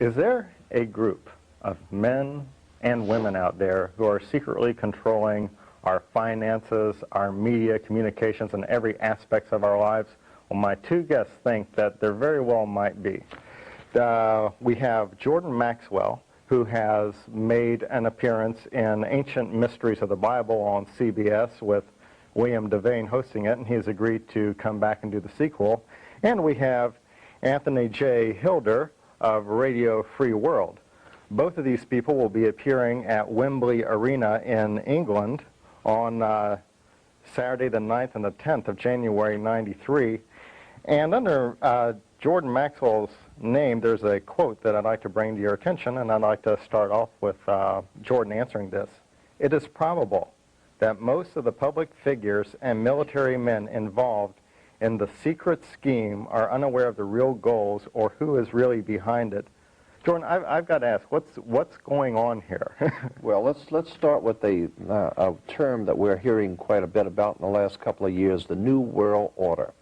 Is there a group of men and women out there who are secretly controlling our finances, our media, communications, and every aspect of our lives? Well, my two guests think that there very well might be. We have Jordan Maxwell, who has made an appearance in Ancient Mysteries of the Bible on CBS with William Devane hosting it, and he has agreed to come back and do the sequel. And we have Anthony J. Hilder of Radio Free World. Both of these people will be appearing at Wembley Arena in England on Saturday the 9th and the 10th of January 93. And under Jordan Maxwell's name, there's a quote that I'd like to bring to your attention, and I'd like to start off with Jordan answering this. It is probable that most of the public figures and military men involved in the secret scheme are unaware of the real goals or who is really behind it. Jordan, I've got to ask, what's going on here? Well, let's start with a term that we're hearing quite a bit about in the last couple of years, the New World Order.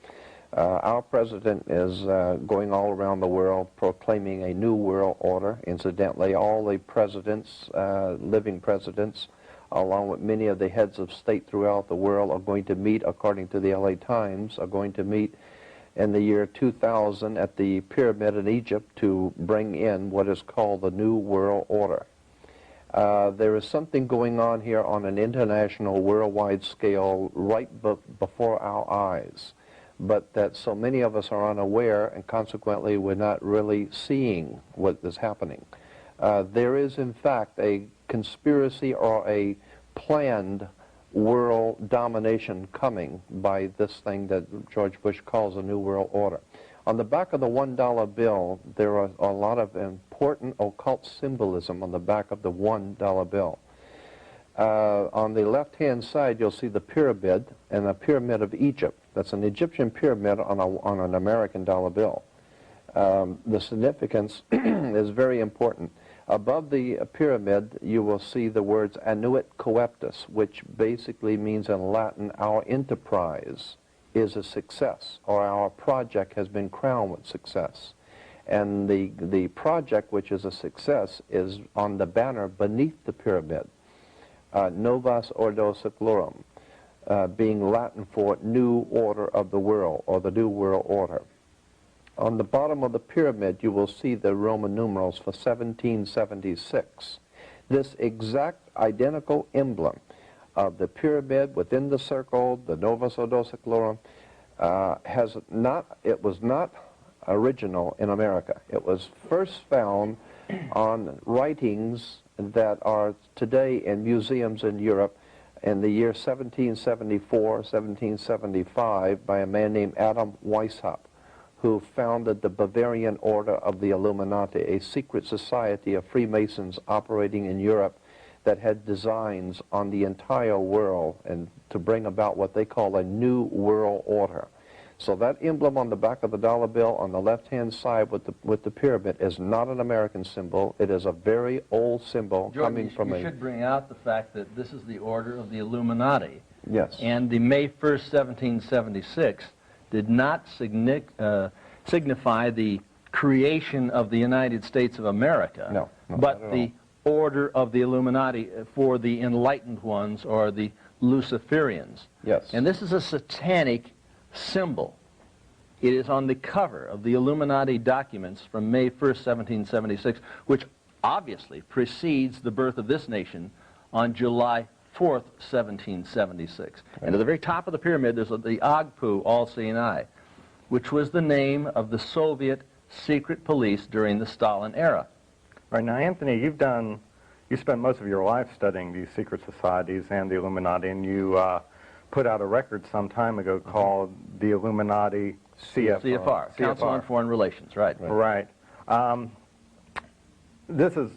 Our president is going all around the world proclaiming a New World Order. Incidentally, all the presidents, living presidents, along with many of the heads of state throughout the world, are going to meet, according to the LA Times, are going to meet in the year 2000 at the pyramid in Egypt to bring in what is called the New World Order. There is something going on here on an international, worldwide scale right before our eyes, but that so many of us are unaware, and consequently we're not really seeing what is happening. There is, in fact, a conspiracy or a planned world domination coming by this thing that George Bush calls a New World Order. On the back of the $1 bill, there are a lot of important occult symbolism on the back of the $1 bill. On the left-hand side, you'll see the pyramid, and the pyramid of Egypt. That's an Egyptian pyramid on an American dollar bill. The significance is very important. Above the pyramid, you will see the words Annuit Coeptus, which basically means in Latin, our enterprise is a success, or our project has been crowned with success. And the project, which is a success, is on the banner beneath the pyramid, Novus Ordo Seclorum, being Latin for New Order of the World, or the New World Order. On the bottom of the pyramid, you will see the Roman numerals for 1776. This exact identical emblem of the pyramid within the circle, the Novus Ordo Seclorum, it was not original in America. It was first found on writings that are today in museums in Europe in the year 1774, 1775 by a man named Adam Weishaupt, who founded the Bavarian Order of the Illuminati, a secret society of Freemasons operating in Europe that had designs on the entire world and to bring about what they call a New World Order. So that emblem on the back of the dollar bill on the left-hand side with the pyramid is not an American symbol. It is a very old symbol coming from you should bring out the fact that this is the Order of the Illuminati. Yes. And the May 1st, 1776 did not signify the creation of the United States of America, no, but the Order of the Illuminati for the enlightened ones, or the Luciferians. Yes. And this is a satanic symbol. It is on the cover of the Illuminati documents from May 1st, 1776, which obviously precedes the birth of this nation on July 4th, 1776. And at the very top of the pyramid, there's the Agpu, all-seeing eye, which was the name of the Soviet secret police during the Stalin era. Right, now, Anthony, you spent most of your life studying these secret societies and the Illuminati, and you put out a record some time ago called the Illuminati CFR, Council on Foreign Relations, right. Right. This is,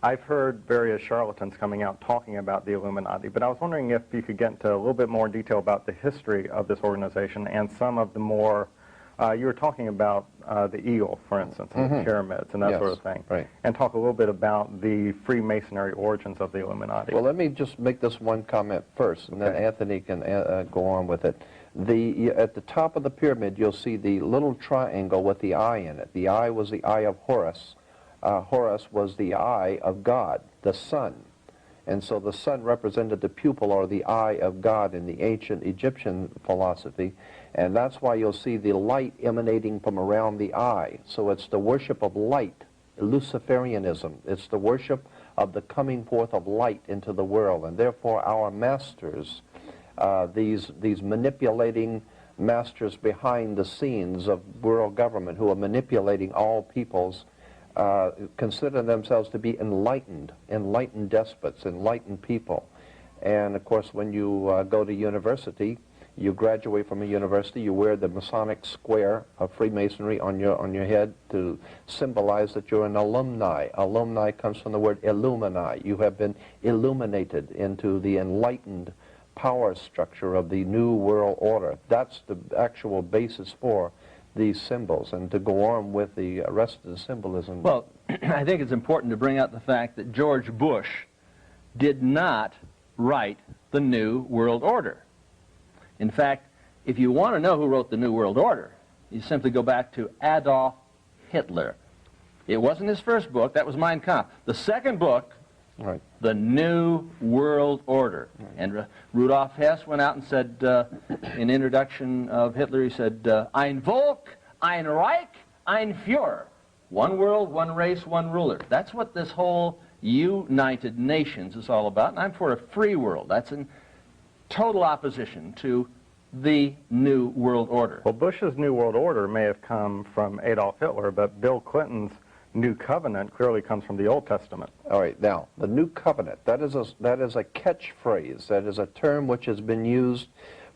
I've heard various charlatans coming out talking about the Illuminati, but I was wondering if you could get into a little bit more detail about the history of this organization and some of the more, you were talking about the eagle, for instance, and the pyramids and that sort of thing, right. And talk a little bit about the Freemasonry origins of the Illuminati. Well, let me just make this one comment first, and then Anthony can go on with it. At the top of the pyramid, you'll see the little triangle with the eye in it. The eye was the eye of Horus, Horus was the eye of God, the sun. And so the sun represented the pupil or the eye of God in the ancient Egyptian philosophy. And that's why you'll see the light emanating from around the eye. So it's the worship of light, Luciferianism. It's the worship of the coming forth of light into the world. And therefore our masters, these manipulating masters behind the scenes of world government who are manipulating all peoples, consider themselves to be enlightened despots, enlightened people. And of course, when you go to university, you graduate from a university, you wear the Masonic square of Freemasonry on your head to symbolize that you're an alumni. Alumni comes from the word illumini. You have been illuminated into the enlightened power structure of the New World Order. That's the actual basis for these symbols. And to go on with the rest of the symbolism. Well, I think it's important to bring out the fact that George Bush did not write the New World Order. In fact, if you want to know who wrote the New World Order, you simply go back to Adolf Hitler. It wasn't his first book, that was Mein Kampf. The second book, right, the New World Order. Right. And Rudolf Hess went out and said, in introduction of Hitler, he said, Ein Volk, ein Reich, ein Führer. One world, one race, one ruler. That's what this whole United Nations is all about, and I'm for a free world. That's in total opposition to the New World Order. Well, Bush's New World Order may have come from Adolf Hitler, but Bill Clinton's New Covenant clearly comes from the Old Testament. All right, now, the New Covenant, that is a catchphrase. That is a term which has been used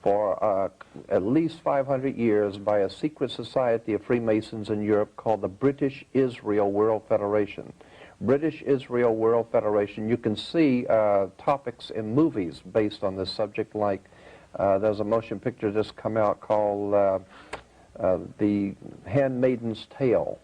for at least 500 years by a secret society of Freemasons in Europe called the British Israel World Federation. British Israel World Federation. You can see topics in movies based on this subject, like there's a motion picture just come out called The Handmaiden's Tale,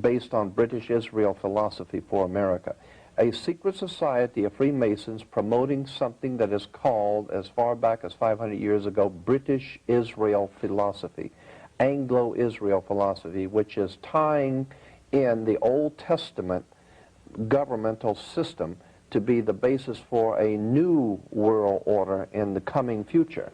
based on British Israel philosophy for America. A secret society of Freemasons promoting something that is called, as far back as 500 years ago, British Israel philosophy, Anglo-Israel philosophy, which is tying in the Old Testament governmental system to be the basis for a new world order in the coming future.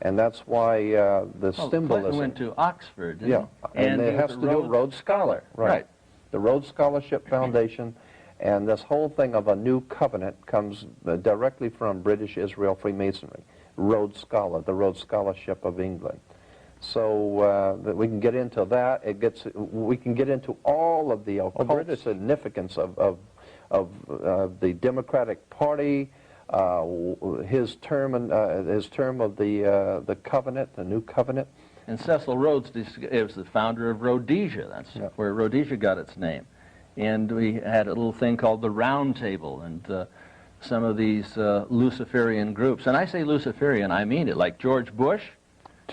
And that's why the symbolism... Clinton went to Oxford, didn't he? And it has to do with Rhodes Scholar. Right. The Rhodes Scholarship Foundation, and this whole thing of a new covenant comes directly from British Israel Freemasonry. Rhodes Scholar, the Rhodes Scholarship of England. So that we can get into that. We can get into all of the occult significance of the Democratic Party, his term of the covenant, the new covenant. And Cecil Rhodes is the founder of Rhodesia. That's where Rhodesia got its name. And we had a little thing called the Round Table, and some of these Luciferian groups. And I say Luciferian, I mean it. Like George Bush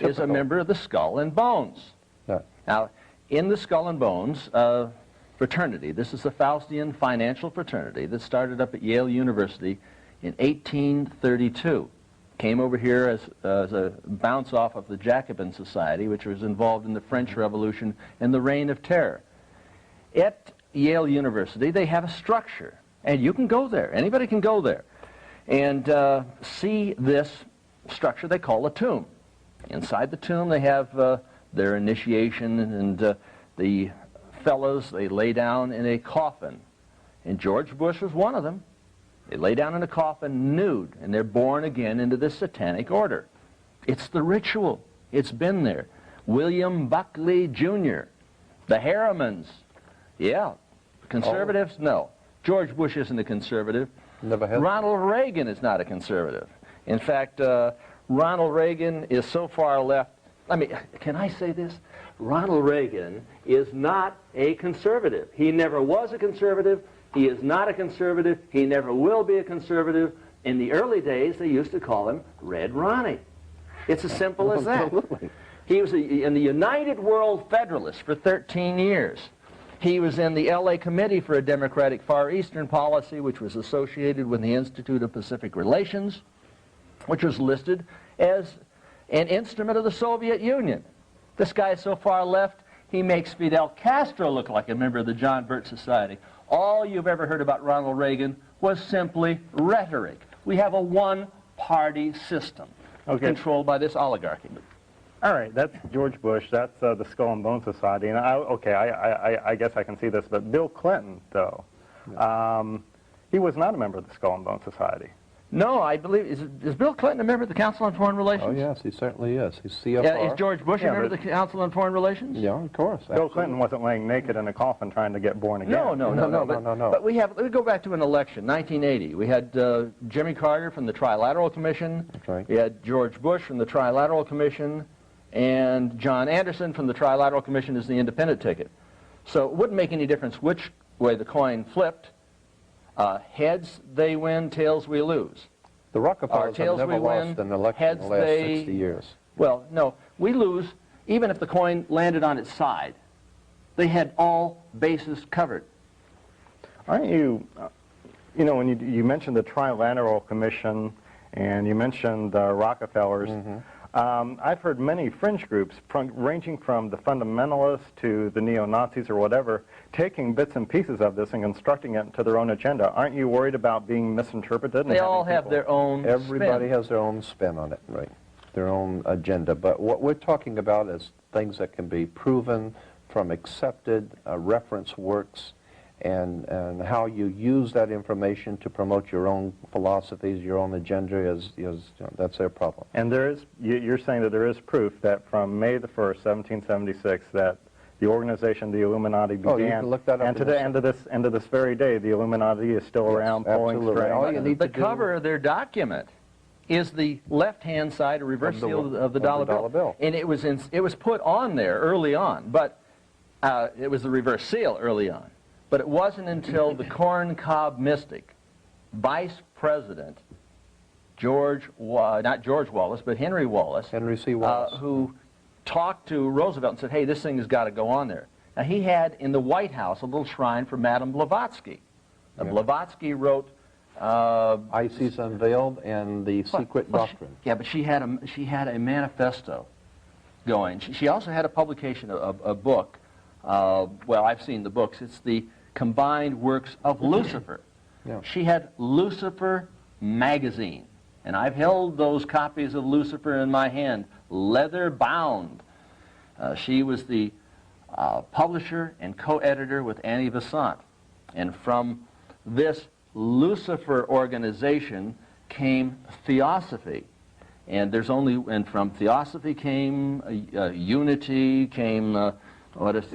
is a member of the Skull and Bones. Yeah. Now, in the Skull and Bones fraternity, this is the Faustian financial fraternity that started up at Yale University in 1832. Came over here as a bounce off of the Jacobin Society, which was involved in the French Revolution and the Reign of Terror. At Yale University, they have a structure, and you can go there. Anybody can go there and see this structure they call a tomb. Inside the tomb, they have their initiation, and the fellows, they lay down in a coffin. And George Bush was one of them. They lay down in a coffin nude, and they're born again into this satanic order. It's the ritual. It's been there. William Buckley Jr., the Harrimans. Yeah. Conservatives? No. George Bush isn't a conservative. Never has. Ronald Reagan is not a conservative. In fact, Ronald Reagan is so far left. Can I say this? Ronald Reagan is not a conservative. He never was a conservative. He is not a conservative. He never will be a conservative. In the early days, they used to call him Red Ronnie. It's as simple as that. He was in the United World Federalists for 13 years. He was in the L.A. Committee for a Democratic Far Eastern Policy, which was associated with the Institute of Pacific Relations, which was listed as an instrument of the Soviet Union. This guy is so far left, He makes Fidel Castro look like a member of the John Birch Society. All you've ever heard about Ronald Reagan was simply rhetoric. We have a one-party system controlled by this oligarchy. All right, that's George Bush. That's the Skull and Bone Society. And I guess I can see this. But Bill Clinton, though, he was not a member of the Skull and Bone Society. No, I believe, is Bill Clinton a member of the Council on Foreign Relations? Oh, yes, he certainly is. He's CFR. Yeah, is George Bush a member of the Council on Foreign Relations? Yeah, of course. Bill Clinton wasn't laying naked in a coffin trying to get born again. No. But let me go back to an election, 1980. We had Jimmy Carter from the Trilateral Commission. That's right. We had George Bush from the Trilateral Commission, and John Anderson from the Trilateral Commission is the independent ticket. So it wouldn't make any difference which way the coin flipped. Heads, they win, tails, we lose. The Rockefellers have never lost an election in the last 60 years. Well, no, we lose even if the coin landed on its side. They had all bases covered. Aren't you, when you mentioned the Trilateral Commission and you mentioned the Rockefellers, I've heard many fringe groups, ranging from the fundamentalists to the neo-Nazis or whatever, taking bits and pieces of this and constructing it into their own agenda. Aren't you worried about being misinterpreted? They all have their own Everybody spin. has their own spin on it, right? Their own agenda. But what we're talking about is things that can be proven from accepted reference works, and how you use that information to promote your own philosophies, your own agenda, that's their problem. And you're saying that there is proof that from May the 1st, 1776, that the organization, the Illuminati, began. Oh, you can look that up. And to the end of this very day, the Illuminati is still around pulling strings. All you need The to do cover of their document is the left-hand side, a reverse seal of the dollar bill. And it was put on there early on, but it was the reverse seal early on. But it wasn't until the corn cob mystic, Vice President not George Wallace, but Henry Wallace, Henry C. Wallace, who talked to Roosevelt and said, hey, this thing has got to go on there. Now, he had in the White House a little shrine for Madame Blavatsky. Blavatsky wrote Isis Unveiled and the Secret Doctrine. But she had a manifesto going. She also had a publication, a book. Well, I've seen the books. It's the combined works of Lucifer. Yeah. She had Lucifer magazine, and I've held those copies of Lucifer in my hand, leather bound. She was the publisher and co-editor with Annie Besant, and from this Lucifer organization came Theosophy, and from Theosophy came Unity, came what is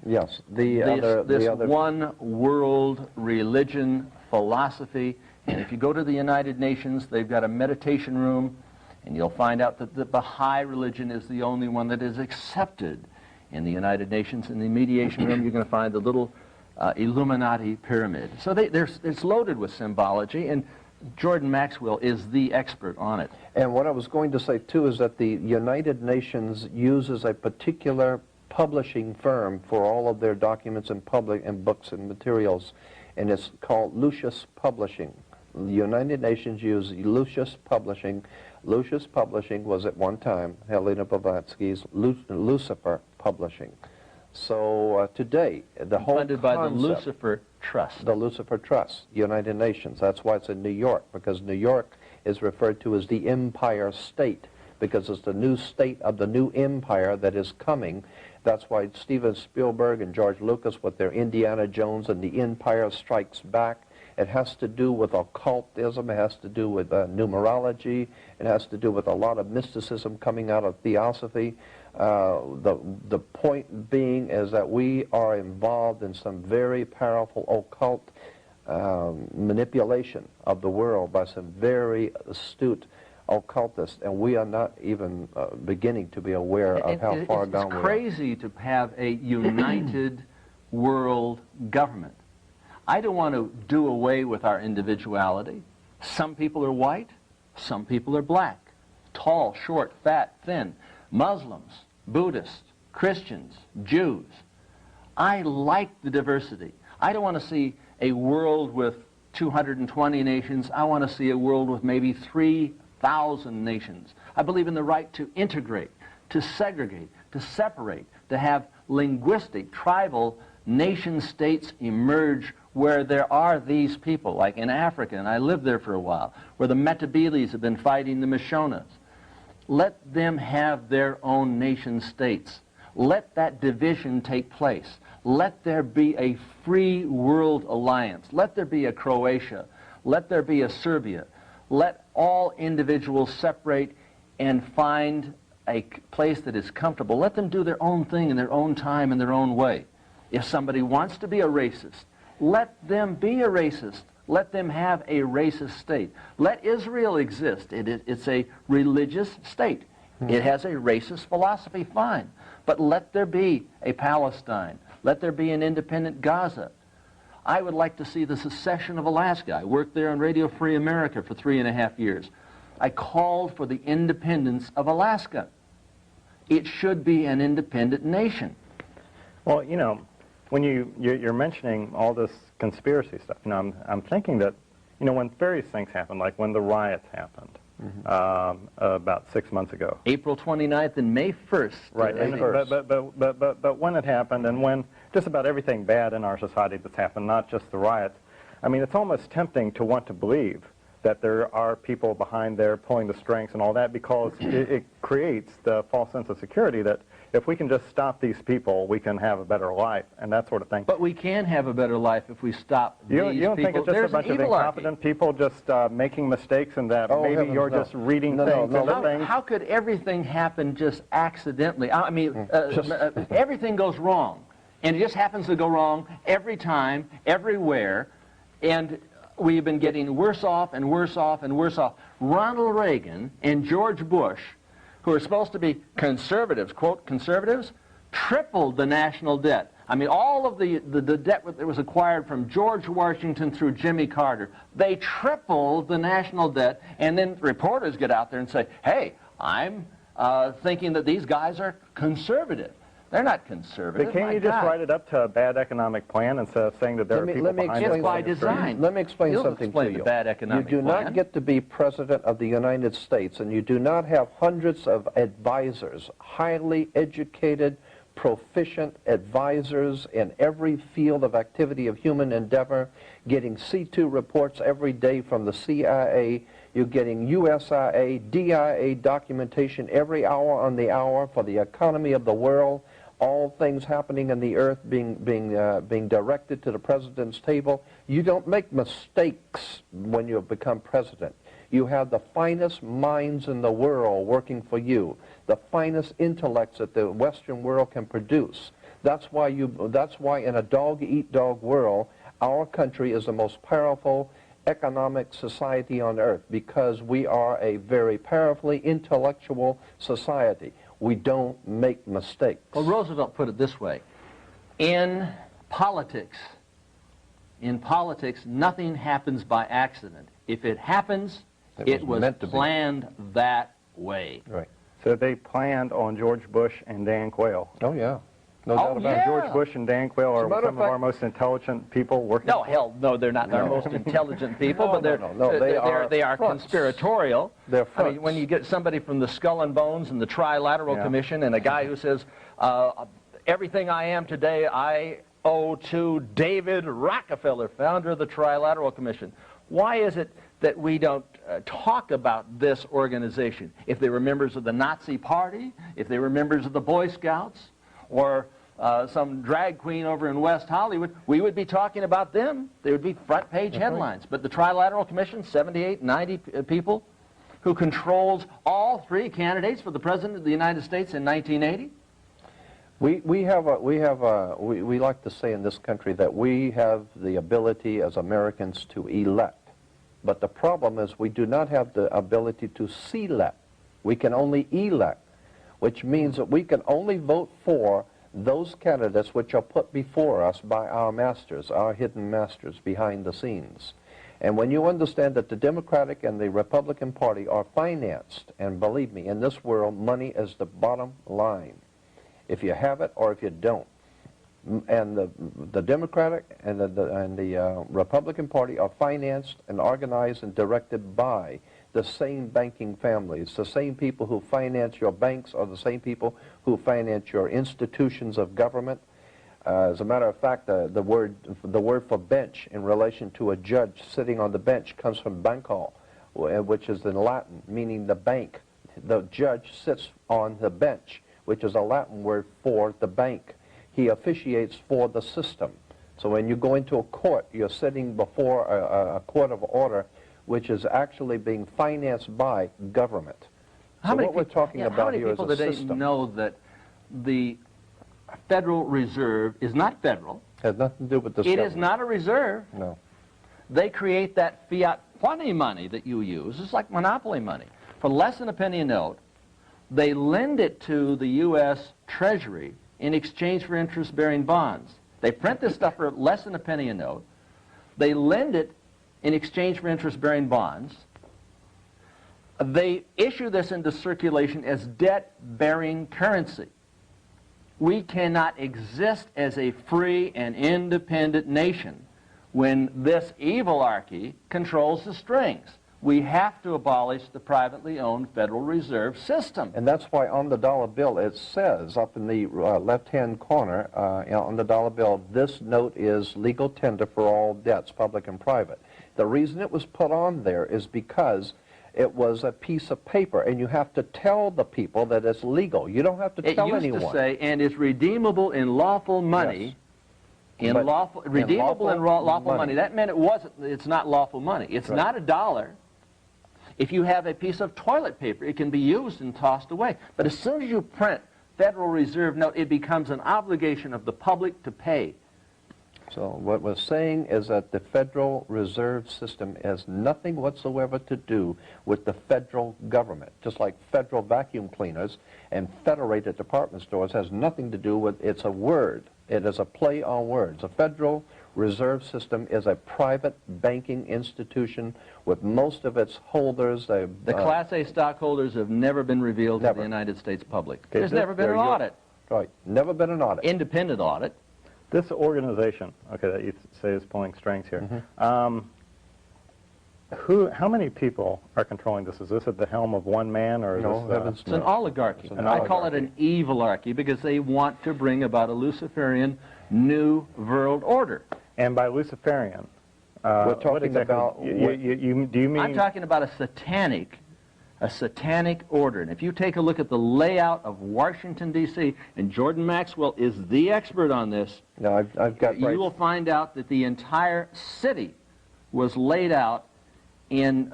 yes, this one world religion philosophy. And if you go to the United Nations, they've got a meditation room, and you'll find out that the Baha'i religion is the only one that is accepted in the United Nations. In the mediation room, you're going to find the little Illuminati pyramid. So it's loaded with symbology, and Jordan Maxwell is the expert on it. And what I was going to say, too, is that the United Nations uses a particular publishing firm for all of their documents and books and materials, and it's called Lucius Publishing. The United Nations use Lucius Publishing. Lucius Publishing was at one time Helena Blavatsky's Lucifer Publishing. So today, the whole funded by the Lucifer Trust. The Lucifer Trust, United Nations. That's why it's in New York, because New York is referred to as the Empire State, because it's the new state of the new empire that is coming. That's why Steven Spielberg and George Lucas with their Indiana Jones and the Empire Strikes Back, it has to do with occultism, it has to do with numerology, it has to do with a lot of mysticism coming out of theosophy. The point being is that we are involved in some very powerful occult manipulation of the world by some very astute occultists, and we are not even beginning to be aware of how far down we are. It's crazy to have a united world government. I don't want to do away with our individuality. Some people are white, some people are black, tall, short, fat, thin, Muslims, Buddhists, Christians, Jews. I like the diversity. I don't want to see a world with 220 nations. I want to see a world with maybe 3,000 nations. I believe in the right to integrate, to segregate, to separate, to have linguistic, tribal nation-states emerge where there are these people, like in Africa, and I lived there for a while, where the Metabeles have been fighting the Mishonas. Let them have their own nation-states. Let that division take place. Let there be a free world alliance. Let there be a Croatia. Let there be a Serbia. Let all individuals separate and find a place that is comfortable. Let them do their own thing in their own time, in their own way. If somebody wants to be a racist, let them be a racist. Let them have a racist state. Let Israel exist. It's a religious state. It has a racist philosophy, fine. But let there be a Palestine. Let there be an independent Gaza. I would like to see the secession of Alaska. I worked there on Radio Free America for 3.5 years. I called for the independence of Alaska. It should be an independent nation. Well, you know, when you're mentioning all this conspiracy stuff, you know, I'm thinking that, you know, when various things happen, like when the riots happened about 6 months ago. April 29th and May 1st. Right, and, but when it happened, and when just about everything bad in our society that's happened, not just the riots, I mean, it's almost tempting to want to believe that there are people behind there pulling the strings and all that, because it creates the false sense of security that if we can just stop these people, we can have a better life and that sort of thing. But we can have a better life if we stop these people. You don't think it's just There's a bunch of incompetent people just making mistakes, and that maybe you're just reading things? How could everything happen just accidentally? I mean, everything goes wrong, and it just happens to go wrong every time, everywhere, and we've been getting worse off and worse off and worse off. Ronald Reagan and George Bush, who are supposed to be conservatives, quote, conservatives, tripled the national debt. I mean, all of the debt that was acquired from George Washington through Jimmy Carter, they tripled the national debt, and then reporters get out there and say, hey, I'm thinking that these guys are conservative. They're not conservative. But can't you just write it up to a bad economic plan instead of saying that there are people behind it? It's by design. Let me explain something to you. Bad economic you do plan. not get to be president of the United States, and you do not have hundreds of advisors, highly educated, proficient advisors in every field of activity of human endeavor, getting C2 reports every day from the CIA. You're getting USIA, DIA documentation every hour on the hour for the economy of the world. All things happening in the earth being directed to the president's table. You don't make mistakes when you become president. You have the finest minds in the world working for you, the finest intellects that the Western world can produce. That's why in a dog-eat-dog world, our country is the most powerful economic society on earth, because we are a very powerfully intellectual society. We don't make mistakes. Well, Roosevelt put it this way: in politics, nothing happens by accident. If it happens, it was planned that way. Right. So they planned on George Bush and Dan Quayle. Oh, yeah. No doubt about it. Yeah. George Bush and Dan Quayle are some of our most intelligent people working. No, hell, no, they're not our most intelligent people, but they are conspiratorial. They're fronts. I mean, when you get somebody from the Skull and Bones and the Trilateral Commission, and a guy who says, everything I am today I owe to David Rockefeller, founder of the Trilateral Commission. Why is it that we don't talk about this organization? If they were members of the Nazi Party, if they were members of the Boy Scouts, or some drag queen over in West Hollywood, we would be talking about them. They would be front page headlines. But the Trilateral Commission, 78, 90 people, who controls all three candidates for the President of the United States in 1980? We like to say in this country that we have the ability as Americans to elect. But the problem is we do not have the ability to select. We can only elect, which means that we can only vote for those candidates which are put before us by our masters, our hidden masters behind the scenes. And when you understand that the Democratic and the Republican Party are financed, and believe me, in this world, money is the bottom line. If you have it or if you don't. And the Democratic and the Republican Party are financed and organized and directed by the same banking families. The same people who finance your banks are the same people who finance your institutions of government. As a matter of fact, the word for bench in relation to a judge sitting on the bench comes from banco, which is in Latin, meaning the bank. The judge sits on the bench, which is a Latin word for the bank. He officiates for the system. So when you go into a court, you're sitting before a court of order, which is actually being financed by government. So what we're talking about here is a system. How many people today know that the Federal Reserve is not federal? Has nothing to do with this It government. is not a reserve. No. They create that fiat funny money that you use. It's like monopoly money. For less than a penny a note, they lend it to the U.S. Treasury in exchange for interest-bearing bonds. They print this stuff for less than a penny a note. They lend it in exchange for interest-bearing bonds. They issue this into circulation as debt-bearing currency. We cannot exist as a free and independent nation when this evilarchy controls the strings. We have to abolish the privately owned Federal Reserve System. And that's why on the dollar bill it says up in the left-hand corner on the dollar bill, this note is legal tender for all debts, public and private. The reason it was put on there is because it was a piece of paper, and you have to tell the people that it's legal. You don't have to tell anyone. It used to say, and is redeemable in lawful money. Yes. Redeemable in lawful money. That meant it's not lawful money. It's right. not a dollar. If you have a piece of toilet paper, it can be used and tossed away. But as soon as you print Federal Reserve note, it becomes an obligation of the public to pay. So what we're saying is that the Federal Reserve System has nothing whatsoever to do with the federal government. Just like federal vacuum cleaners and federated department stores has nothing to do with, it's a word. It is a play on words. The Federal Reserve System is a private banking institution with most of its holders. The Class A stockholders have never been revealed to the United States public. Okay, There's never been an audit. Right, never been an audit. Independent audit. This organization, okay, that you say is pulling strings here, how many people are controlling this? Is this at the helm of one man, or is this... It's an oligarchy. I call it an evilarchy because they want to bring about a Luciferian new world order. And by Luciferian, we're talking about... do you mean... I'm talking about a satanic order. And if you take a look at the layout of Washington, D.C., and Jordan Maxwell is the expert on this, no, I've got you will find out that the entire city was laid out in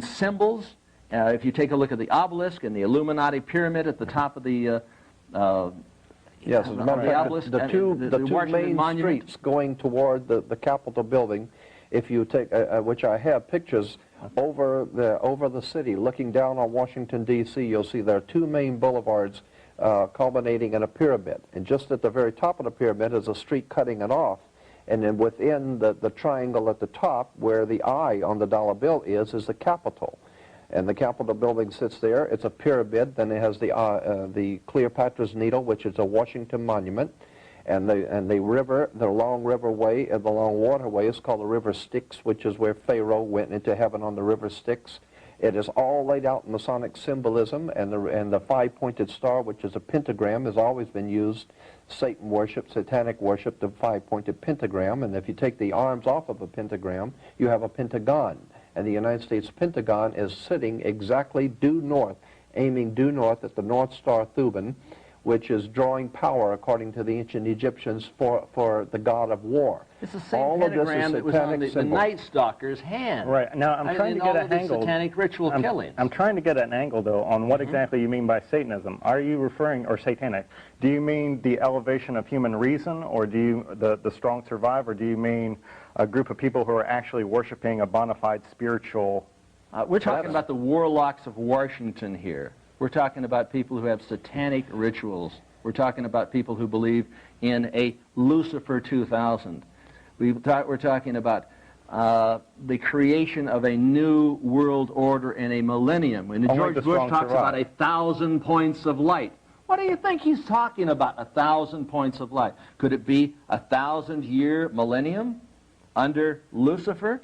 symbols. If you take a look at the obelisk and the Illuminati pyramid at the top of the yes, as a matter of fact, the two main Monument. streets going toward the Capitol building, if you take, which I have pictures over the city, looking down on Washington, D.C., you'll see there are two main boulevards culminating in a pyramid. And just at the very top of the pyramid is a street cutting it off. And then within the triangle at the top, where the eye on the dollar bill is the Capitol. And the Capitol building sits there. It's a pyramid. Then it has the Cleopatra's Needle, which is a Washington monument. And the river, the long riverway and the long waterway is called the River Styx, which is where Pharaoh went into heaven on the River Styx. It is all laid out in Masonic symbolism, and the five-pointed star, which is a pentagram, has always been used. Satan worship, satanic worship, the five-pointed pentagram. And if you take the arms off of a pentagram, you have a pentagon. And the United States Pentagon is sitting exactly due north, aiming due north at the North Star Thuban, which is drawing power, according to the ancient Egyptians, for the god of war. It's the same pentagram that was on the Night Stalker's hand. Right. Now, I'm trying to get an angle. Satanic ritual killings. I'm trying to get an angle, though, on what exactly you mean by Satanism. Are you referring, or satanic, do you mean the elevation of human reason, or do you, the strong survive, or do you mean a group of people who are actually worshiping a bona fide spiritual... we're talking about the warlocks of Washington here. We're talking about people who have satanic rituals. We're talking about people who believe in a Lucifer 2000. We're talking about the creation of a new world order in a millennium. When George Bush talks about 1,000 points of light, what do you think he's talking about, 1,000 points of light? Could it be 1,000-year millennium under Lucifer?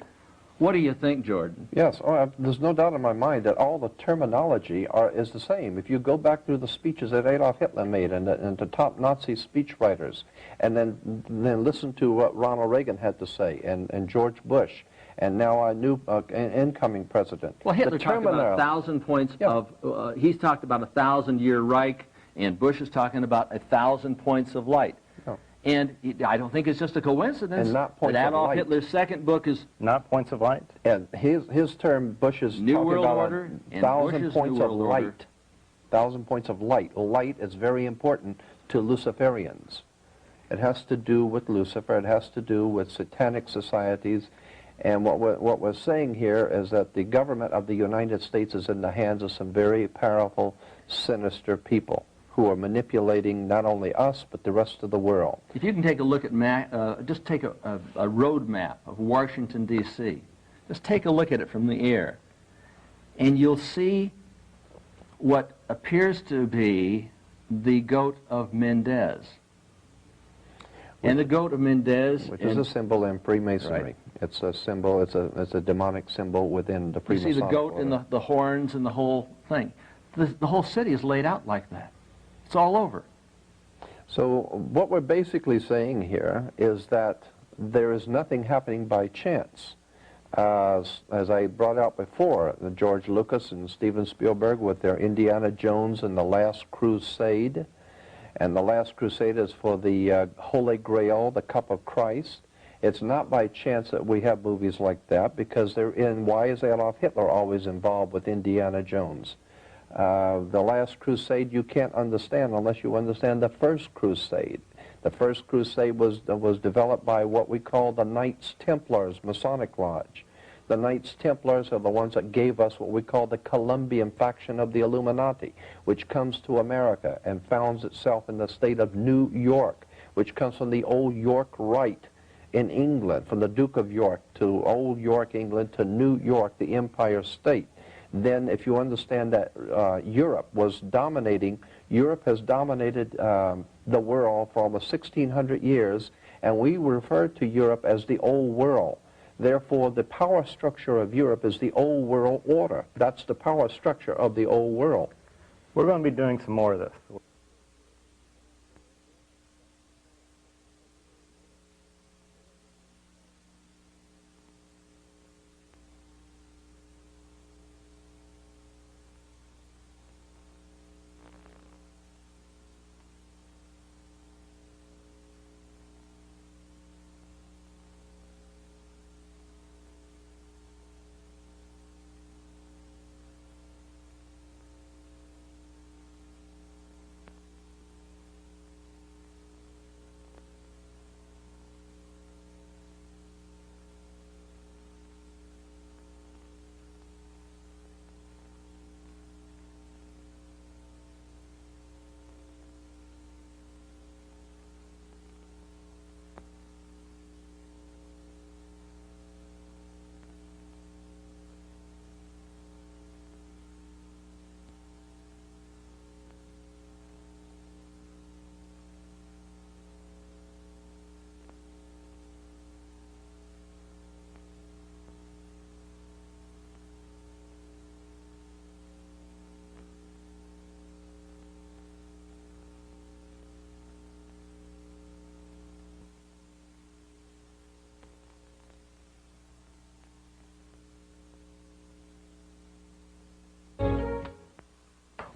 What do you think, Jordan? Yes, there's no doubt in my mind that all the terminology is the same. If you go back through the speeches that Adolf Hitler made and the top Nazi speechwriters, and then listen to what Ronald Reagan had to say, and George Bush, and now our new incoming president. Well, Hitler talked about 1,000 points of, he's talked about a 1,000-year Reich, and Bush is talking about 1,000 points of light. And I don't think it's just a coincidence that Adolf Hitler's second book is... Not points of light? And his term, Bush is New talking World about Order 1,000 points of light. 1,000 points of light. Light is very important to Luciferians. It has to do with Lucifer. It has to do with satanic societies. And what we're saying here is that the government of the United States is in the hands of some very powerful, sinister people who are manipulating not only us, but the rest of the world. If you can take a look at, just take a road map of Washington, D.C. Just take a look at it from the air, and you'll see what appears to be the goat of Mendez. And the goat of Mendez... Which is a symbol in Freemasonry. Right. It's a symbol, it's a demonic symbol within the Freemasonic You see the goat order. and the horns and the whole thing. The whole city is laid out like that. It's all over. So what we're basically saying here is that there is nothing happening by chance. As I brought out before, George Lucas and Steven Spielberg with their Indiana Jones and the Last Crusade. And the Last Crusade is for the Holy Grail, the Cup of Christ. It's not by chance that we have movies like that, because they're in. Why is Adolf Hitler always involved with Indiana Jones? The Last Crusade you can't understand unless you understand the First Crusade. The First Crusade was developed by what we call the Knights Templars Masonic Lodge. The Knights Templars are the ones that gave us what we call the Columbian faction of the Illuminati, which comes to America and founds itself in the state of New York, which comes from the old York Rite in England, from the Duke of York to old York, England, to New York, the Empire State. Then if you understand that Europe has dominated the world for almost 1,600 years, and we refer to Europe as the Old World. Therefore, the power structure of Europe is the Old World Order. That's the power structure of the Old World. We're going to be doing some more of this.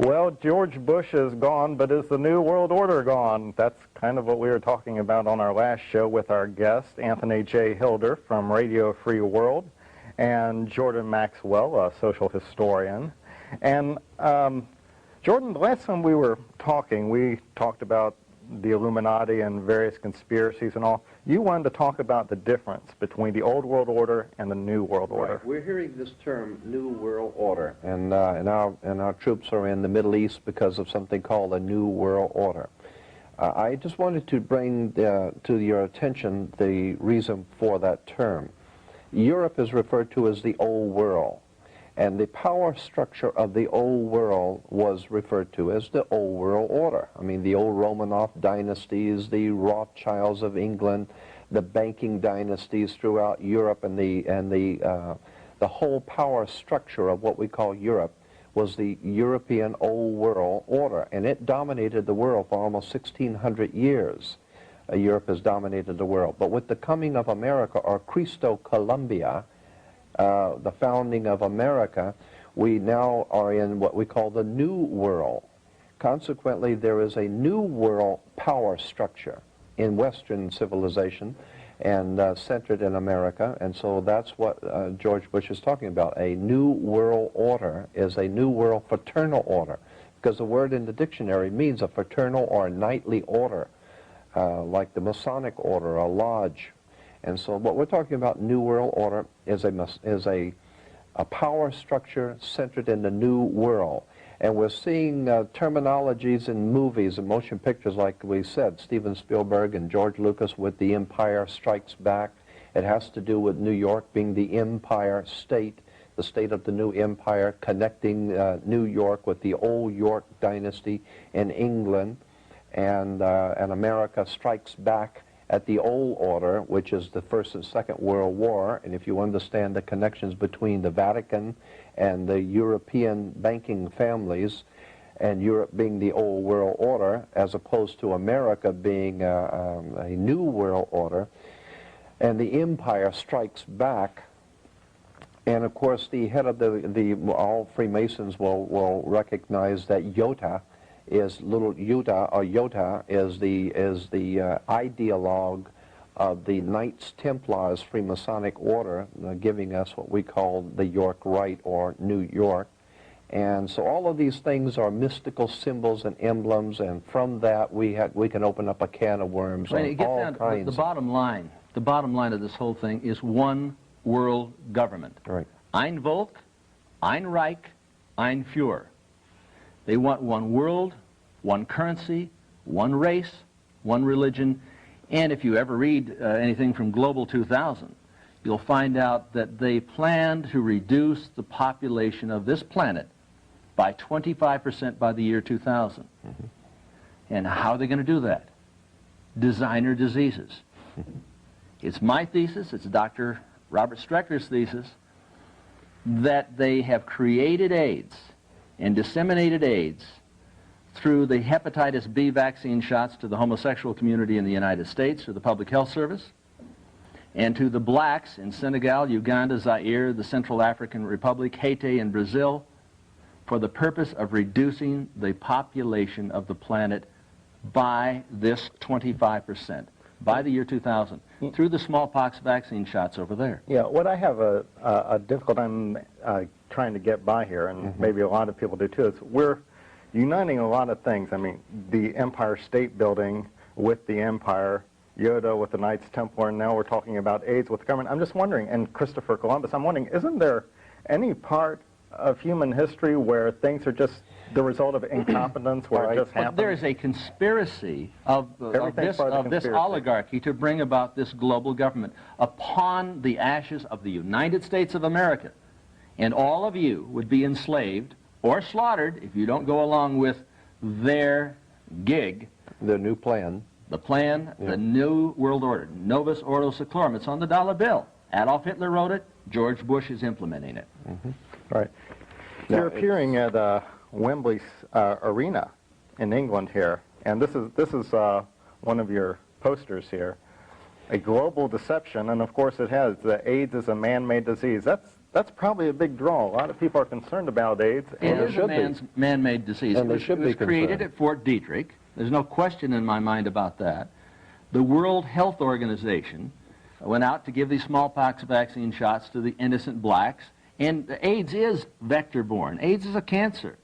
Well, George Bush is gone, but is the New World Order gone? That's kind of what we were talking about on our last show with our guest, Anthony J. Hilder from Radio Free World, and Jordan Maxwell, a social historian. And Jordan, the last time we were talking, we talked about the Illuminati and various conspiracies and all. You wanted to talk about the difference between the Old World Order and the New World Order. Right. We're hearing this term, New World Order, and our troops are in the Middle East because of something called a New World Order. I just wanted to bring to your attention the reason for that term. Europe is referred to as the Old World, And the power structure of the old world was referred to as the old world order. I mean, the old Romanov dynasties, the Rothschilds of England, the banking dynasties throughout Europe, and the whole power structure of what we call Europe was the European Old World Order, and it dominated the world for almost 1,600 years. Europe has dominated the world. But with the coming of America, or Christo Columbia, the founding of America, we now are in what we call the New World. Consequently, there is a New World power structure in Western civilization, and centered in America, and so that's what George Bush is talking about. A New World Order is a New World fraternal order, because the word in the dictionary means a fraternal or knightly order, like the Masonic order, a lodge. And so what we're talking about, New World Order, is a power structure centered in the New World. And we're seeing terminologies in movies and motion pictures, like we said, Steven Spielberg and George Lucas with The Empire Strikes Back. It has to do with New York being the empire state, the state of the new empire, connecting New York with the old York dynasty in England. And America strikes back at the old order, which is the First and Second World War. And if you understand the connections between the Vatican and the European banking families, and Europe being the old world order, as opposed to America being a new world order, and the empire strikes back. And of course, the head of all Freemasons will recognize that Yoda is little Yuta, or Yota is the ideologue of the Knights Templars Freemasonic order, giving us what we call the York Rite, or New York. And so all of these things are mystical symbols and emblems, and from that we can open up a can of worms on all kinds. The bottom line of this whole thing is one world government. Right. Ein Volk, ein Reich, ein Führer. They want one world, one currency, one race, one religion. And if you ever read anything from Global 2000, you'll find out that they plan to reduce the population of this planet by 25% by the year 2000. Mm-hmm. And how are they going to do that? Designer diseases. It's my thesis, it's Dr. Robert Strecker's thesis, that they have created AIDS and disseminated AIDS through the hepatitis B vaccine shots to the homosexual community in the United States, through the Public Health Service, and to the blacks in Senegal, Uganda, Zaire, the Central African Republic, Haiti, and Brazil, for the purpose of reducing the population of the planet by this 25%, by the year 2000, through the smallpox vaccine shots over there. Yeah, what I have a difficult time trying to get by here, and maybe a lot of people do too, is we're uniting a lot of things. I mean, the Empire State Building with the Empire, Yoda with the Knights Templar, and now we're talking about AIDS with the government. I'm just wondering, and Christopher Columbus, I'm wondering, isn't there any part of human history where things are just the result of incompetence, where it just happens? There is a conspiracy of this oligarchy to bring about this global government upon the ashes of the United States of America. And all of you would be enslaved or slaughtered if you don't go along with their gig. The new plan. The plan, the New World Order, Novus Ordo Seclorum. It's on the dollar bill. Adolf Hitler wrote it. George Bush is implementing it. Right. You're appearing at Wembley Arena in England here, and this is one of your posters here. A global deception, and of course it has. AIDS is a man-made disease. That's probably a big draw. A lot of people are concerned about AIDS. It is a man-made disease. And it was created at Fort Detrick. There's no question in my mind about that. The World Health Organization went out to give these smallpox vaccine shots to the innocent blacks, and AIDS is vector-borne. AIDS is a cancer.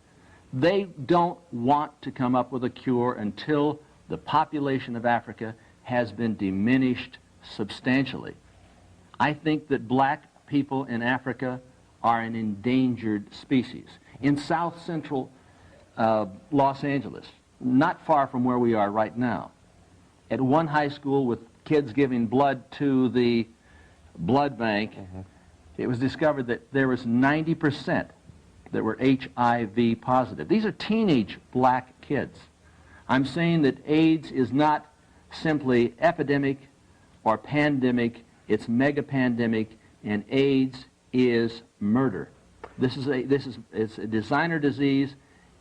They don't want to come up with a cure until the population of Africa has been diminished substantially. I think that black people in Africa are an endangered species. In south central Los Angeles, not far from where we are right now, at one high school with kids giving blood to the blood bank, it was discovered that there was 90% that were HIV positive. These are teenage black kids. I'm saying that AIDS is not simply epidemic or pandemic, it's mega-pandemic, and AIDS is murder. It's a designer disease,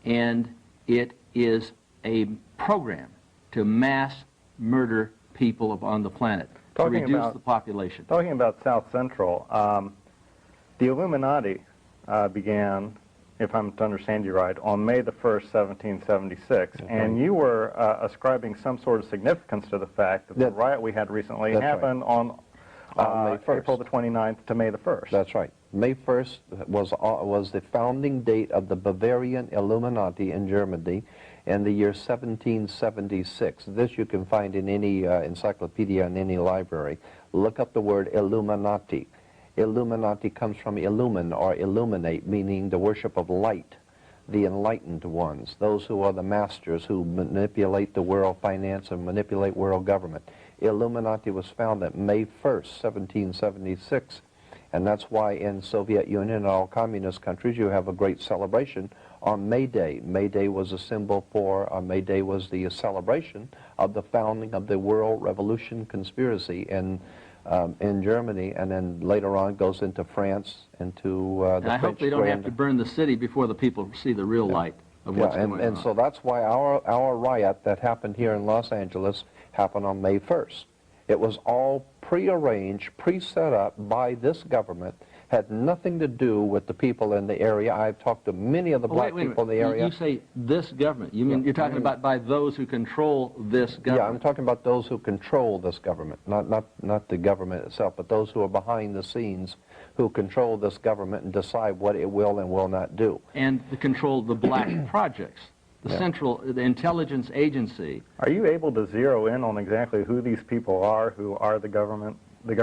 and it is a program to mass murder people on the planet, to reduce the population. Talking about South Central, the Illuminati began, if I'm to understand you right, on May the 1st, 1776, okay. And you were ascribing some sort of significance to the fact that the riot we had recently happened on May 1st. April the 29th to May the 1st. That's right. May 1st was the founding date of the Bavarian Illuminati in Germany in the year 1776. This you can find in any encyclopedia in any library. Look up the word Illuminati. Illuminati comes from illumine or illuminate, meaning the worship of light, the enlightened ones, those who are the masters who manipulate the world finance and manipulate world government. Illuminati was founded May 1st, 1776, and that's why in Soviet Union and all communist countries you have a great celebration on May Day. May Day was a symbol for, May Day was the celebration of the founding of the World Revolution Conspiracy in Germany, and then later on goes into France, into the and I hope they don't have to burn the city before the people see the real light of what's going on. And so that's why our riot that happened here in Los Angeles happened on May 1st. It was all pre-arranged, pre-set up by this government, had nothing to do with the people in the area. I've talked to many of the black people in the area. You say this government. You mean you're talking about by those who control this government? Yeah, I'm talking about those who control this government, not the government itself, but those who are behind the scenes who control this government and decide what it will and will not do. And to control the black projects. The intelligence agency. Are you able to zero in on exactly who these people are who are the government? The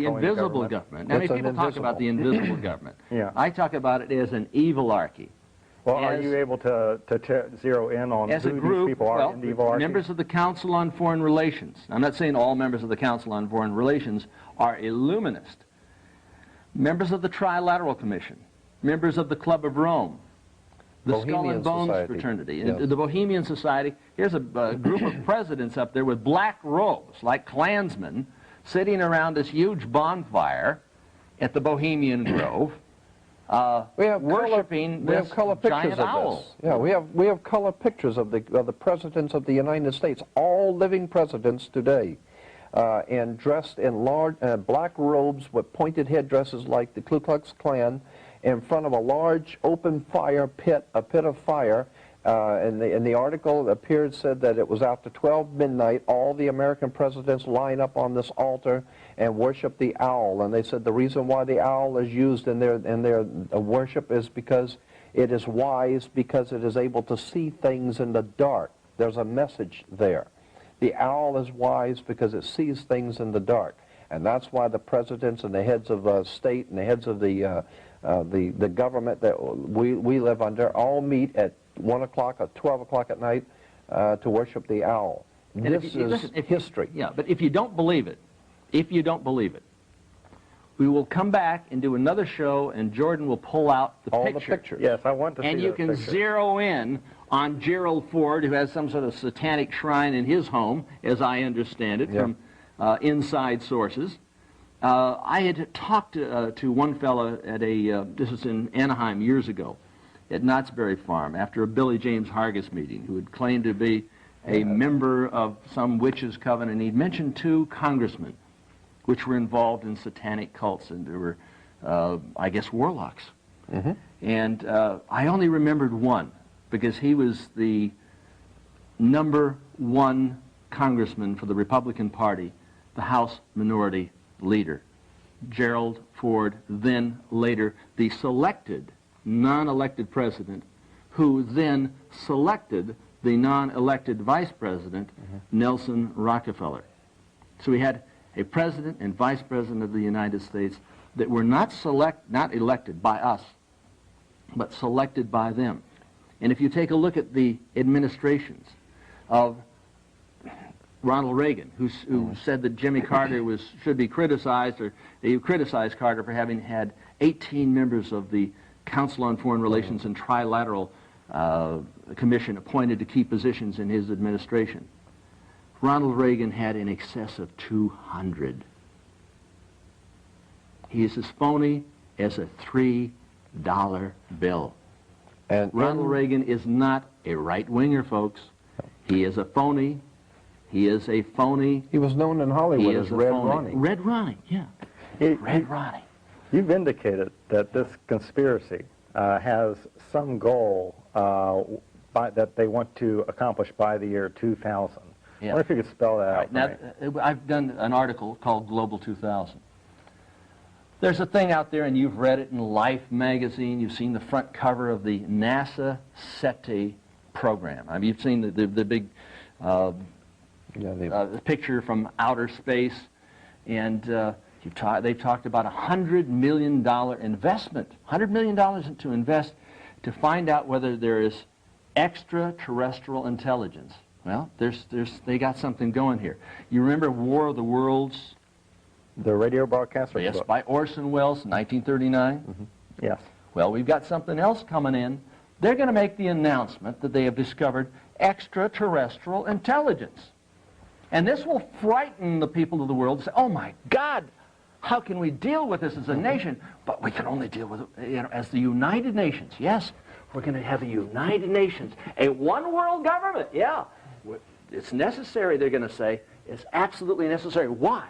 invisible government. Now, people talk about the invisible government. Yeah. I talk about it as an evilarchy. Well, are you able to zero in on who these people are in the evilarchy? Members of the Council on Foreign Relations. I'm not saying all members of the Council on Foreign Relations are Illuminist. Members of the Trilateral Commission. Members of the Club of Rome. The Bohemian Skull and Bones Society. Fraternity. Yes. The Bohemian Society. Here's a group of presidents up there with black robes, like Klansmen, sitting around this huge bonfire at the Bohemian Grove, worshiping this giant owl. Yeah, we have color pictures of the presidents of the United States, all living presidents today, and dressed in large black robes with pointed headdresses like the Ku Klux Klan, in front of a large open fire pit, a pit of fire. In the article, it appeared, said that it was after 12 midnight, all the American presidents line up on this altar and worship the owl. And they said the reason why the owl is used in their worship is because it is wise, because it is able to see things in the dark. There's a message there. The owl is wise because it sees things in the dark. And that's why the presidents and the heads of state and the heads of the government that we live under all meet at 1 o'clock or 12 o'clock at night to worship the owl. This is history. Yeah, but if you don't believe it, we will come back and do another show, and Jordan will pull out the pictures. Yes, I want to see and you can zero in on Gerald Ford, who has some sort of satanic shrine in his home, as I understand it, from inside sources. I had talked to one fellow at this was in Anaheim years ago, at Knott's Berry Farm, after a Billy James Hargis meeting, who had claimed to be a member of some witches' coven, and he'd mentioned 2 congressmen which were involved in satanic cults, and there were, I guess, warlocks. Mm-hmm. And I only remembered one, because he was the #1 congressman for the Republican Party, the House Minority Leader, Gerald Ford, then later the selected, non-elected president, who then selected the non-elected vice president, Nelson Rockefeller. So we had a president and vice president of the United States that were not elected by us, but selected by them. And if you take a look at the administrations of Ronald Reagan, who said that Jimmy Carter should be criticized, or he criticized Carter for having had 18 members of the Council on Foreign Relations and Trilateral Commission appointed to key positions in his administration. Ronald Reagan had in excess of 200. He is as phony as a $3 bill. And Ronald Reagan is not a right-winger, folks. He is a phony. He is a phony. he was known in Hollywood as Red Ronnie. Red Ronnie, yeah. Red Ronnie. You've indicated that this conspiracy has some goal that they want to accomplish by the year 2000. Yeah. I wonder if you could spell that out Right. for Now, me. I've done an article called Global 2000. There's a thing out there, and you've read it in Life magazine. You've seen the front cover of the NASA SETI program. I mean, you've seen the big picture from outer space, and they've talked about $100 million investment, $100 million to invest to find out whether there is extraterrestrial intelligence. Well, they got something going here. You remember War of the Worlds? The radio broadcaster? Yes, by Orson Welles, 1939. Mm-hmm. Yes. Well, we've got something else coming in. They're going to make the announcement that they have discovered extraterrestrial intelligence. And this will frighten the people of the world and say, oh my God, how can we deal with this as a nation? But we can only deal with it as the United Nations. Yes, we're going to have a United Nations, a one world government. Yeah, it's necessary, they're going to say. It's absolutely necessary. Why?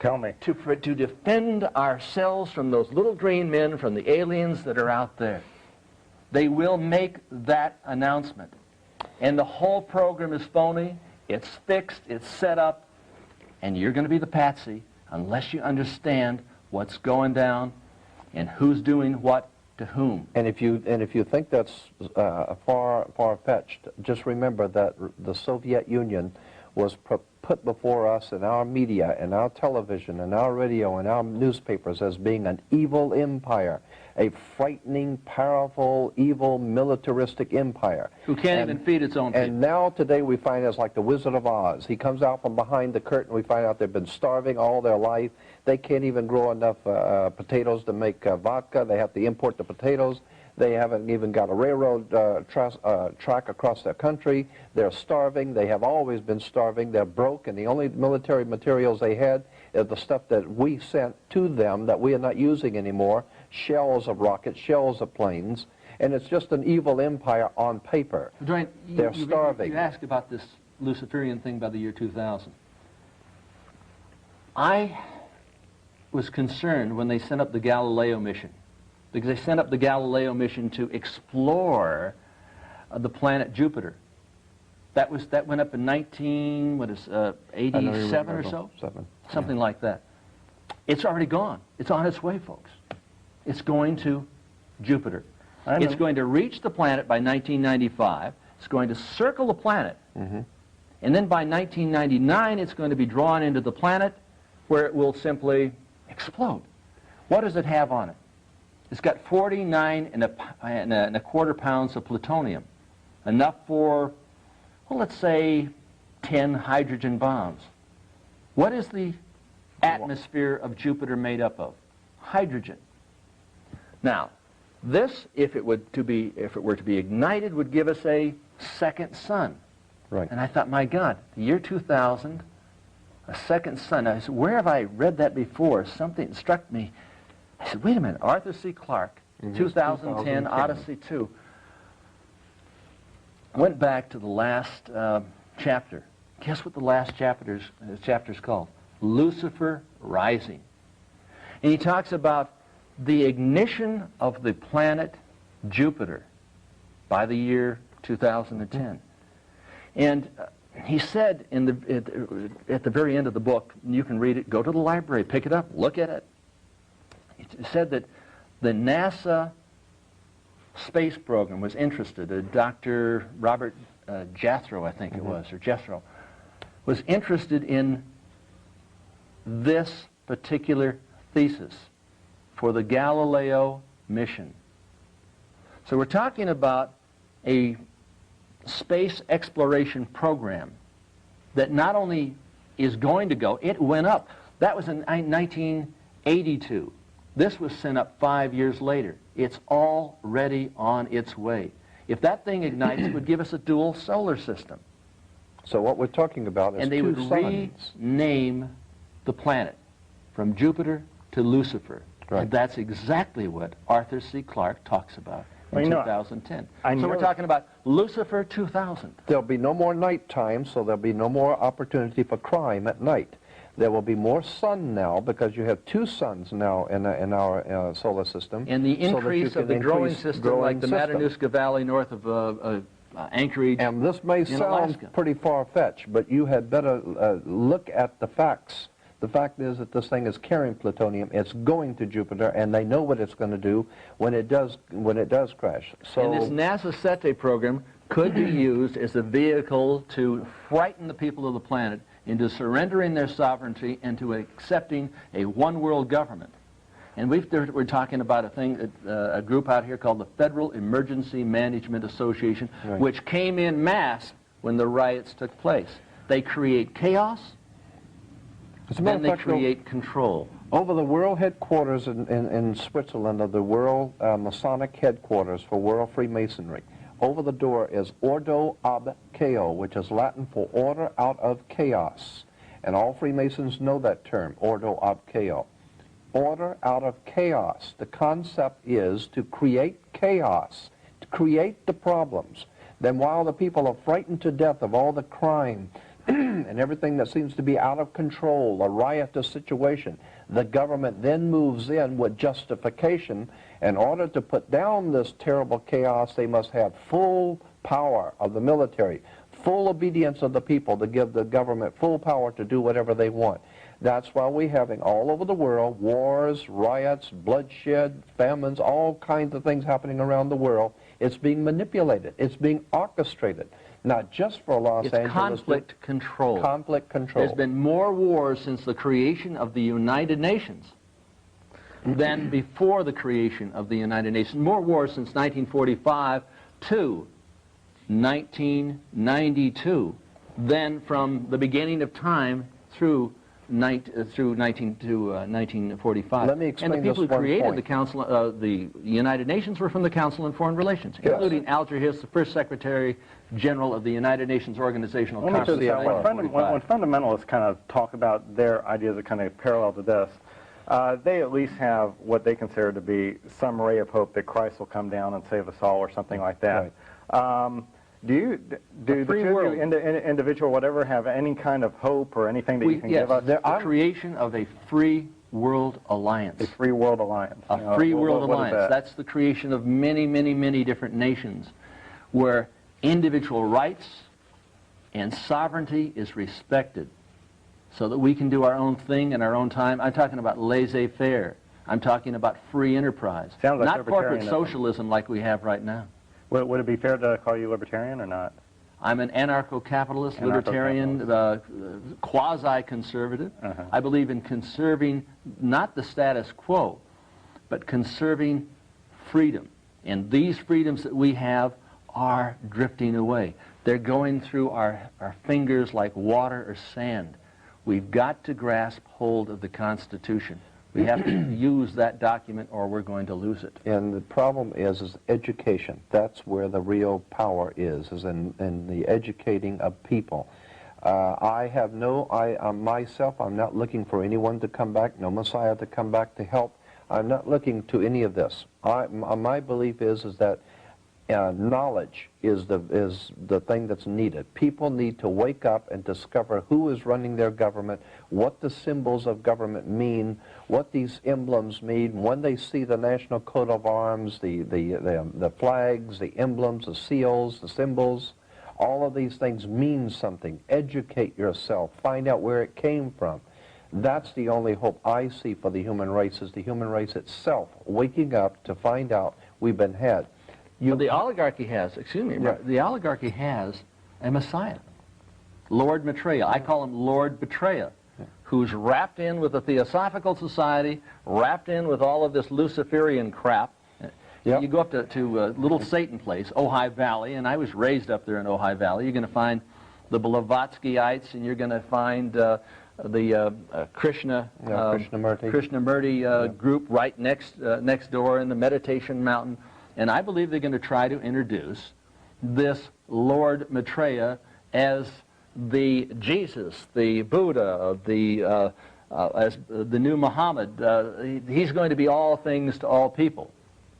Tell me. To defend ourselves from those little green men, from the aliens that are out there. They will make that announcement. And the whole program is phony. It's fixed. It's set up. And you're going to be the patsy unless you understand what's going down and who's doing what to whom. And if you think that's far-fetched, just remember that the Soviet Union was put before us in our media, in our television, in our radio, in our newspapers as being an evil empire, a frightening, powerful, evil, militaristic empire. Who can't even feed its own people. And now today we find it's like the Wizard of Oz. He comes out from behind the curtain. We find out they've been starving all their life. They can't even grow enough potatoes to make vodka. They have to import the potatoes. They haven't even got a railroad track across their country. They're starving. They have always been starving. They're broke, and the only military materials they had is the stuff that we sent to them that we are not using anymore, shells of rockets, shells of planes, and it's just an evil empire on paper. Dwayne, They're starving. You asked about this Luciferian thing by the year 2000. I was concerned when they sent up the Galileo mission, because they sent up the Galileo mission to explore the planet Jupiter. That went up in 87 or so? Something like that. It's already gone. It's on its way, folks. It's going to Jupiter. It's going to reach the planet by 1995. It's going to circle the planet. Mm-hmm. And then by 1999, it's going to be drawn into the planet where it will simply explode. What does it have on it? It's got 49 and a quarter pounds of plutonium, enough for, well, let's say 10 hydrogen bombs. What is the atmosphere of Jupiter made up of? Hydrogen. Now, this, if it were to be ignited, would give us a second sun. Right. And I thought, my God, the year 2000, a second sun. I said, where have I read that before? Something struck me. I said, wait a minute, Arthur C. Clarke, 2010, Odyssey 2. I went back to the last chapter. Guess what the last chapter's called? Lucifer Rising. And he talks about the ignition of the planet Jupiter by the year 2010. And he said at the very end of the book, you can read it, go to the library, pick it up, look at it. He said that the NASA space program was interested, Dr. Robert Jethro, I think it was, or Jethro, was interested in this particular thesis for the Galileo mission. So we're talking about a space exploration program that not only is going to go, it went up. That was in 1982. This was sent up 5 years later. It's already on its way. If that thing ignites, it would give us a dual solar system. So what we're talking about is and they would rename the planet from Jupiter to Lucifer. Right. And that's exactly what Arthur C. Clarke talks about in 2010. So we're talking about Lucifer 2000. There'll be no more nighttime, so there'll be no more opportunity for crime at night. There will be more sun now because you have two suns now in our solar system. And the increase of the growing system, like the Matanuska Valley north of Anchorage. And this may sound Alaska. pretty far-fetched, but you had better look at the facts. The fact is that this thing is carrying plutonium. It's going to Jupiter, and they know what it's going to do when it does crash. So, and this NASA SETE program could be used as a vehicle to frighten the people of the planet into surrendering their sovereignty and to accepting a one-world government. And we're talking about a group out here called the Federal Emergency Management Association, right, which came in mass when the riots took place. They create chaos, then they create control. Over the world headquarters in Switzerland of the World Masonic Headquarters for World Freemasonry, over the door is Ordo ab Chao, which is Latin for order out of chaos. And all Freemasons know that term, Ordo ab Chao. Order out of chaos. The concept is to create chaos, to create the problems. Then while the people are frightened to death of all the crime and everything that seems to be out of control, a riotous situation, the government then moves in with justification. In order to put down this terrible chaos, they must have full power of the military, full obedience of the people to give the government full power to do whatever they want. That's why we're having all over the world wars, riots, bloodshed, famines, all kinds of things happening around the world. It's being manipulated. It's being orchestrated. Not just for Los Angeles. It's conflict control. Conflict control. There's been more wars since the creation of the United Nations than before the creation of the United Nations. More wars since 1945 to 1992 than from the beginning of time through 1945. Let me explain and the people this who created point. the Council, the United Nations, were from the Council on Foreign Relations, Yes, including Alger Hiss, the first Secretary General of the United Nations Organizational Let me Conference. just say, when fundamentalists kind of talk about their ideas that kind of parallel to this, they at least have what they consider to be some ray of hope that Christ will come down and save us all, or something like that. Right. Do the two of you, individual, whatever, have any kind of hope or anything that you can give us? The creation of a free world alliance. A free world alliance. A free world alliance. That's the creation of many, many, many different nations where individual rights and sovereignty is respected so that we can do our own thing in our own time. I'm talking about laissez-faire. I'm talking about free enterprise. Sounds like not corporate libertarianism. socialism like we have right now. Would it be fair to call you libertarian or not? I'm an anarcho-capitalist, libertarian, quasi-conservative. I believe in conserving not the status quo, but conserving freedom. And these freedoms that we have are drifting away. They're going through our fingers like water or sand. We've got to grasp hold of the Constitution. We have to use that document or we're going to lose it. And the problem is education. That's where the real power is in the educating of people. Myself, I'm not looking for anyone to come back, no Messiah to come back to help. I'm not looking to any of this. My belief is that knowledge is the thing that's needed. People need to wake up and discover who is running their government, what the symbols of government mean, what these emblems mean. When they see the national coat of arms, the flags, the emblems, the seals, the symbols, all of these things mean something. Educate yourself. Find out where it came from. That's the only hope I see for the human race, is the human race itself waking up to find out we've been had. But the oligarchy has, the oligarchy has a Messiah, Lord Maitreya. I call him Lord Betraya, who's wrapped in with the Theosophical Society, wrapped in with all of this Luciferian crap. Yep. You go up to Little Satan place, Ojai Valley, and I was raised up there in Ojai Valley. You're going to find the Blavatskyites, and you're going to find the Krishnamurti group right next door in the Meditation Mountain. And I believe they're going to try to introduce this Lord Maitreya as the Jesus, the Buddha, as the new Muhammad. He's going to be all things to all people.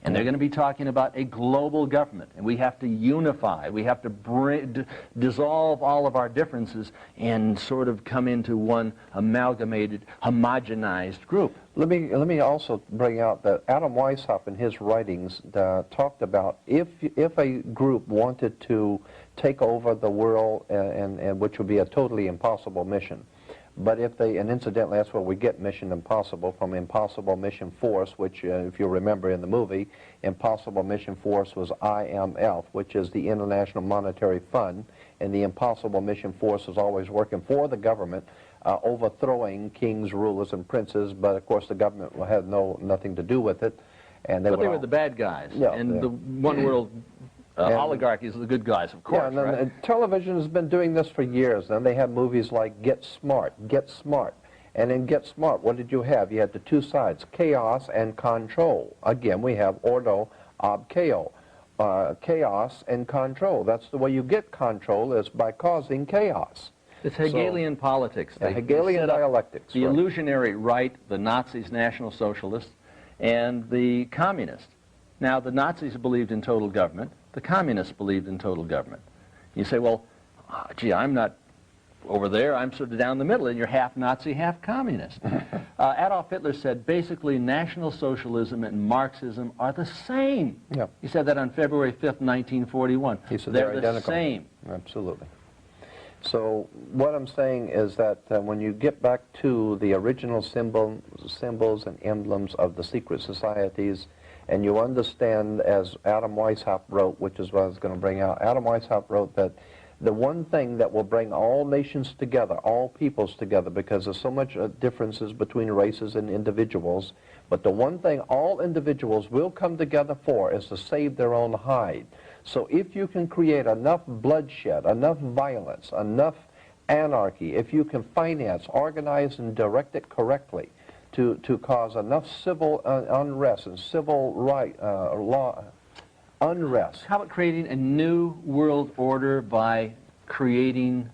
And they're going to be talking about a global government, and we have to unify. We have to dissolve all of our differences and sort of come into one amalgamated, homogenized group. Let me also bring out that Adam Weishaupt in his writings talked about if a group wanted to take over the world, and which would be a totally impossible mission. But if they, and incidentally, that's where we get Mission Impossible from Impossible Mission Force, which, if you remember in the movie, Impossible Mission Force was IMF, which is the International Monetary Fund, and the Impossible Mission Force is always working for the government, overthrowing kings, rulers, and princes, but of course the government had nothing to do with it. And they were the bad guys, yeah, and the one world oligarchies are the good guys, of course. Yeah, and right? Television has been doing this for years. Then they have movies like Get Smart. And in Get Smart, what did you have? You had the two sides, chaos and control. Again, we have ordo ob chaos, chaos and control. That's the way you get control, is by causing chaos. It's Hegelian politics. Hegelian dialectics. The illusionary right, the Nazis, National Socialists, and the communists. Now, the Nazis believed in total government. The communists believed in total government. You say, well, gee, I'm not over there. I'm sort of down the middle, and you're half Nazi, half communist. Adolf Hitler said, basically, National Socialism and Marxism are the same. Yep. He said that on February 5th, 1941. He said they're identical. The same. Absolutely. So what I'm saying is that when you get back to the original symbols and emblems of the secret societies, and you understand, as Adam Weishaupt wrote, which is what I was going to bring out, Adam Weishaupt wrote that the one thing that will bring all nations together, all peoples together, because there's so much differences between races and individuals, but the one thing all individuals will come together for is to save their own hide. So if you can create enough bloodshed, enough violence, enough anarchy, if you can finance, organize, and direct it correctly, to cause enough civil unrest and civil law unrest. How about creating a new world order by creating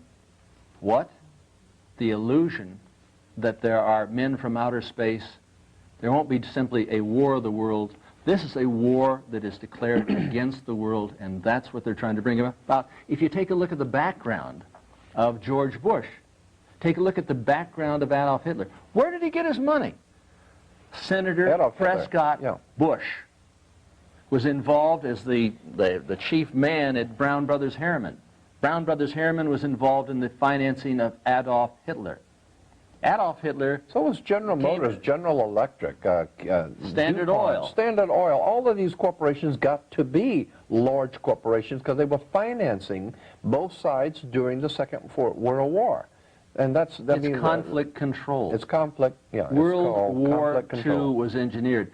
what? The illusion that there are men from outer space. There won't be simply a war of the world. This is a war that is declared against the world, and that's what they're trying to bring about. If you take a look at the background of George Bush, take a look at the background of Adolf Hitler. Where did he get his money? Senator Prescott Bush was involved as the chief man at Brown Brothers Harriman. Brown Brothers Harriman was involved in the financing of Adolf Hitler. Adolf Hitler... So was General Motors, General Electric, Standard Oil. Standard Oil. All of these corporations got to be large corporations because they were financing both sides during the Second World War. And it's conflict control. It's conflict, yeah. World War II was engineered.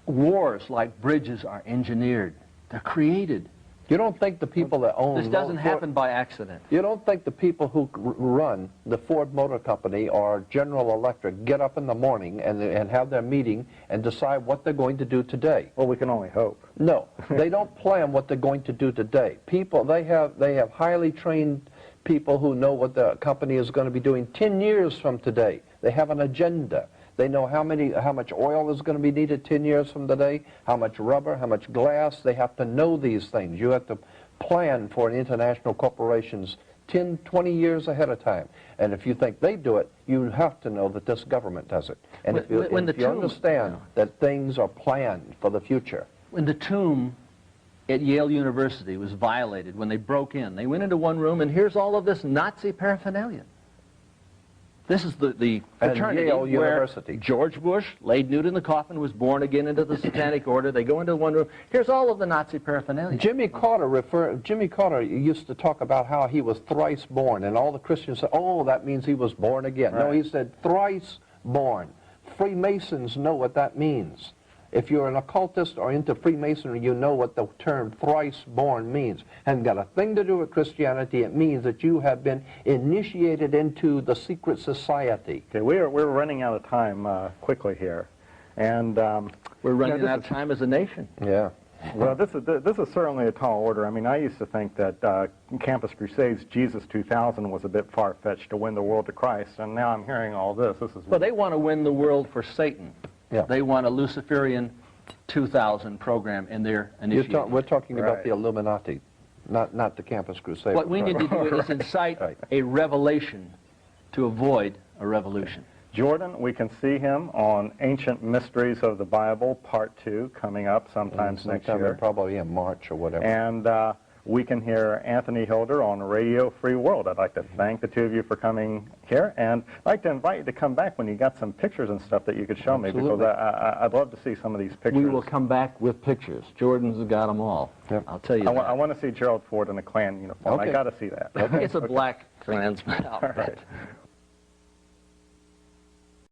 Wars like bridges are engineered. They're created. You don't think the people that own... This doesn't happen by accident. You don't think the people who run the Ford Motor Company or General Electric get up in the morning and have their meeting and decide what they're going to do today? Well, we can only hope. No, they don't plan what they're going to do today. They have highly trained people who know what the company is going to be doing 10 years from today. They have an agenda. They know how much oil is going to be needed 10 years from today, how much rubber, how much glass. They have to know these things. You have to plan for international corporations 10, 20 years ahead of time. And if you think they do it, you have to know that this government does it. And if you understand that things are planned for the future. When the tomb at Yale University was violated, when they broke in, they went into one room, and here's all of this Nazi paraphernalia. This is the fraternity Yale where University. George Bush, laid nude in the coffin, was born again into the Satanic Order. They go into one room. Here's all of the Nazi paraphernalia. Jimmy Carter used to talk about how he was thrice born, and all the Christians said, oh, that means he was born again. Right. No, he said thrice born. Freemasons know what that means. If you're an occultist or into Freemasonry, you know what the term thrice born means. Hasn't got a thing to do with Christianity. It means that you have been initiated into the secret society. Okay, we're running out of time quickly here. And we're running out of time as a nation. Yeah. well, this is certainly a tall order. I mean, I used to think that Campus Crusades, Jesus 2000 was a bit far-fetched to win the world to Christ, and now I'm hearing all this. This is Well, they want to win the world for Satan. Yeah. They want a Luciferian 2000 program in their initiative. We're talking about Right. the Illuminati, not the Campus Crusade. What we need to do is incite Right. a revelation to avoid a revolution. Jordan. We can see him on Ancient Mysteries of the Bible, Part 2, coming up sometime next year. Probably in March or whatever. And we can hear Anthony Hilder on Radio Free World. I'd like to thank the two of you for coming here, and I'd like to invite you to come back when you got some pictures and stuff that you could show me, because I'd love to see some of these pictures. We will come back with pictures. Jordan's got them all. Yep. I'll tell you I that. want to see Gerald Ford in a Klan uniform. Okay. I got to see that. It's a black Klansman outfit. All right.